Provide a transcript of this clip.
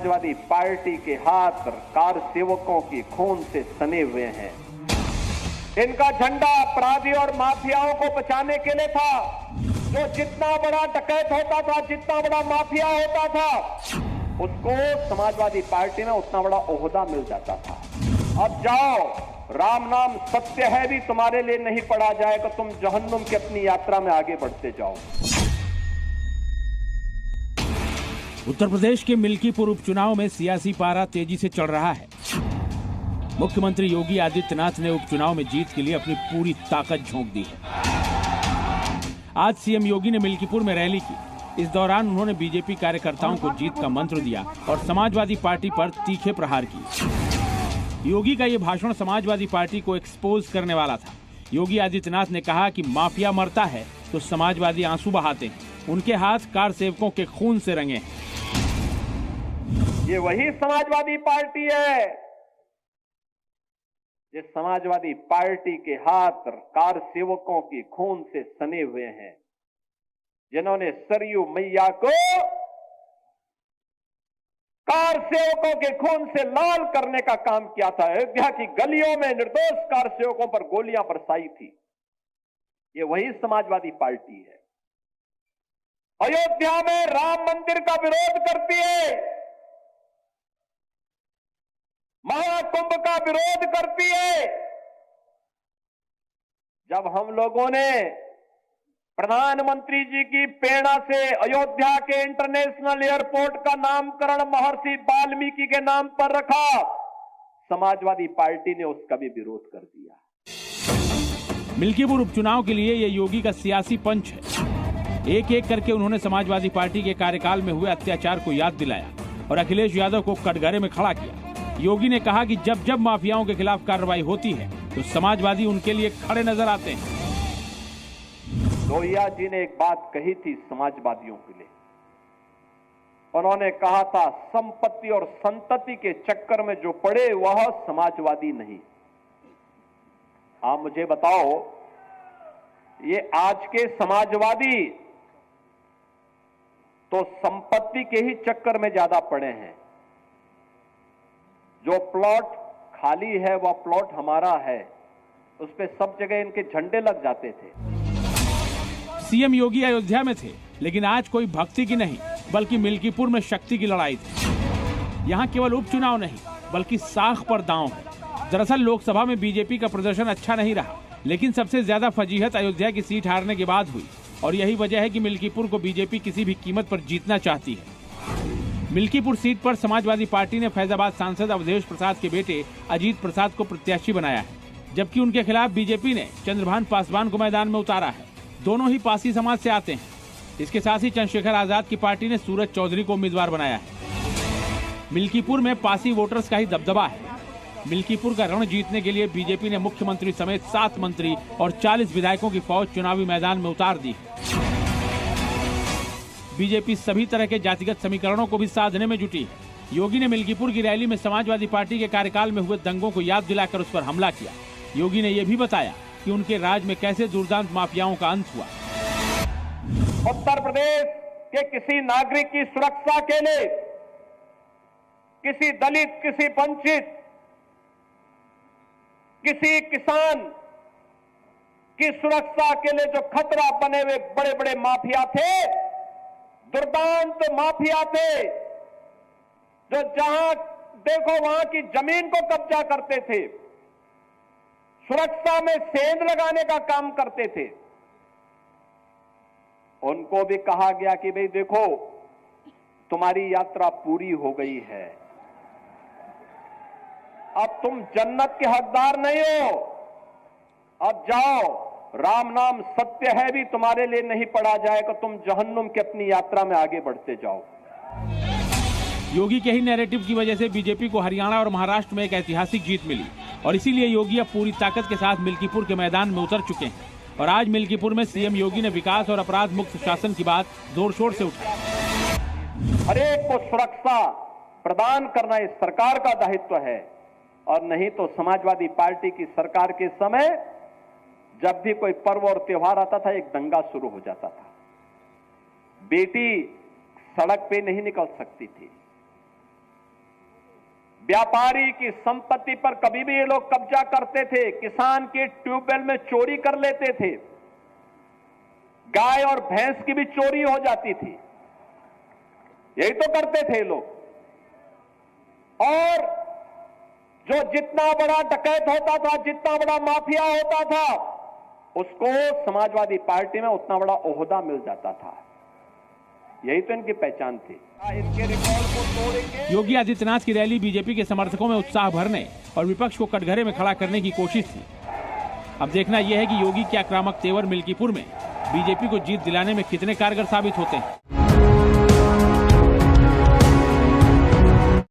Samajwadi party के हाथ car सेवकों की खून से सने हुए हैं। इनका झंडा अपराधी और माफियाओं को बचाने के लिए था। जो जितना बड़ा डकैत होता था, जितना बड़ा माफिया होता था, उसको समाजवादी पार्टी में उतना बड़ा ओहदा मिल जाता था। अब जाओ, राम नाम सत्य है भी तुम्हारे लिए नहीं पढ़ा जाएगा, तुम जहन्नुम की अपनी यात्रा में आगे बढ़ते जाओ। उत्तर प्रदेश के मिल्कीपुर उपचुनाव में सियासी पारा तेजी से चढ़ रहा है। मुख्यमंत्री योगी आदित्यनाथ ने उपचुनाव में जीत के लिए अपनी पूरी ताकत झोंक दी है। आज सीएम योगी ने मिल्कीपुर में रैली की। इस दौरान उन्होंने बीजेपी कार्यकर्ताओं को जीत का मंत्र दिया और समाजवादी पार्टी पर तीखे प्रहार किए। योगी का ये भाषण समाजवादी पार्टी को एक्सपोज करने वाला था। योगी आदित्यनाथ ने कहा कि माफिया मरता है तो समाजवादी आंसू बहाते हैं, उनके हाथ कार सेवकों के खून से रंगे हैं। ये वही समाजवादी पार्टी है जिस समाजवादी पार्टी के हाथ कार सेवकों की खून से सने हुए हैं, जिन्होंने सरयू मैया को कार सेवकों के खून से लाल करने का काम किया था। अयोध्या की गलियों में निर्दोष कार सेवकों पर गोलियां बरसाई थी। ये वही समाजवादी पार्टी है। अयोध्या में राम मंदिर का विरोध करती है, महाकुंभ का विरोध करती है। जब हम लोगों ने प्रधानमंत्री जी की प्रेरणा से अयोध्या के इंटरनेशनल एयरपोर्ट का नामकरण महर्षि वाल्मीकि के नाम पर रखा, समाजवादी पार्टी ने उसका भी विरोध कर दिया। मिल्कीपुर उपचुनाव के लिए ये योगी का सियासी पंच है। एक एक करके उन्होंने समाजवादी पार्टी के कार्यकाल में हुए अत्याचार को याद दिलाया और अखिलेश यादव को कटघरे में खड़ा किया। योगी ने कहा कि जब जब माफियाओं के खिलाफ कार्रवाई होती है तो समाजवादी उनके लिए खड़े नजर आते हैं। लोहिया जी ने एक बात कही थी समाजवादियों के लिए। उन्होंने कहा था, संपत्ति और संतति के चक्कर में जो पड़े वह समाजवादी नहीं। आप मुझे बताओ, ये आज के समाजवादी तो संपत्ति के ही चक्कर में ज्यादा पड़े हैं। जो प्लॉट खाली है वह प्लॉट हमारा है, उस पे सब जगह इनके झंडे लग जाते थे। सीएम योगी अयोध्या में थे, लेकिन आज कोई भक्ति की नहीं बल्कि मिल्कीपुर में शक्ति की लड़ाई थी। यहाँ केवल उपचुनाव नहीं बल्कि साख पर दांव है। दरअसल लोकसभा में बीजेपी का प्रदर्शन अच्छा नहीं रहा, लेकिन सबसे ज्यादा फजीहत अयोध्या की सीट हारने के बाद हुई और यही वजह है कि मिल्कीपुर को बीजेपी किसी भी कीमत पर जीतना चाहती है। मिल्कीपुर सीट पर समाजवादी पार्टी ने फैजाबाद सांसद अवधेश प्रसाद के बेटे अजीत प्रसाद को प्रत्याशी बनाया है, जबकि उनके खिलाफ बीजेपी ने चंद्रभान पासवान को मैदान में उतारा है। दोनों ही पासी समाज से आते हैं। इसके साथ ही चंद्रशेखर आजाद की पार्टी ने सूरज चौधरी को उम्मीदवार बनाया है। मिल्कीपुर में पासी वोटर्स का ही दबदबा है। मिल्कीपुर का रण जीतने के लिए बीजेपी ने मुख्यमंत्री समेत 7 मंत्री और 40 विधायकों की फौज चुनावी मैदान में उतार दी। बीजेपी सभी तरह के जातिगत समीकरणों को भी साधने में जुटी है। योगी ने मिल्कीपुर की रैली में समाजवादी पार्टी के कार्यकाल में हुए दंगों को याद दिलाकर उस पर हमला किया। योगी ने यह भी बताया कि उनके राज में कैसे दुर्दांत माफियाओं का अंत हुआ। उत्तर प्रदेश के किसी नागरिक की सुरक्षा के लिए, किसी दलित, किसी वंचित, किसी किसान की सुरक्षा के लिए जो खतरा बने हुए बड़े बड़े माफिया थे, दुर्दांत माफिया थे, जो जहां देखो वहां की जमीन को कब्जा करते थे, सुरक्षा में सेंध लगाने का काम करते थे, उनको भी कहा गया कि भाई देखो, तुम्हारी यात्रा पूरी हो गई है, अब तुम जन्नत के हकदार नहीं हो, अब जाओ, राम नाम सत्य है भी तुम्हारे लिए नहीं पढ़ा जाएगा, तुम जहन्नुम की अपनी यात्रा में आगे बढ़ते जाओ। योगी के ही नैरेटिव की वजह से बीजेपी को हरियाणा और महाराष्ट्र में एक ऐतिहासिक जीत मिली और इसीलिए योगी अब पूरी ताकत के साथ मिल्कीपुर के मैदान में उतर चुके हैं। और आज मिल्कीपुर में सीएम योगी ने विकास और अपराध मुक्त शासन की बात जोर शोर से उठाई। हर एक को सुरक्षा प्रदान करना इस सरकार का दायित्व है, और नहीं तो समाजवादी पार्टी की सरकार के समय जब भी कोई पर्व और त्योहार आता था, एक दंगा शुरू हो जाता था। बेटी सड़क पे नहीं निकल सकती थी, व्यापारी की संपत्ति पर कभी भी ये लोग कब्जा करते थे, किसान के ट्यूबवेल में चोरी कर लेते थे, गाय और भैंस की भी चोरी हो जाती थी। यही तो करते थे लोग। और जो जितना बड़ा डकैत होता था, जितना बड़ा माफिया होता था, उसको समाजवादी पार्टी में उतना बड़ा ओहदा मिल जाता था। यही तो इनकी पहचान थी। इनके रिकॉर्ड को तोड़ेंगे। योगी आदित्यनाथ की रैली बीजेपी के समर्थकों में उत्साह भरने और विपक्ष को कटघरे में खड़ा करने की कोशिश थी। अब देखना यह है कि योगी के आक्रामक तेवर मिल्कीपुर में बीजेपी को जीत दिलाने में कितने कारगर साबित होते हैं।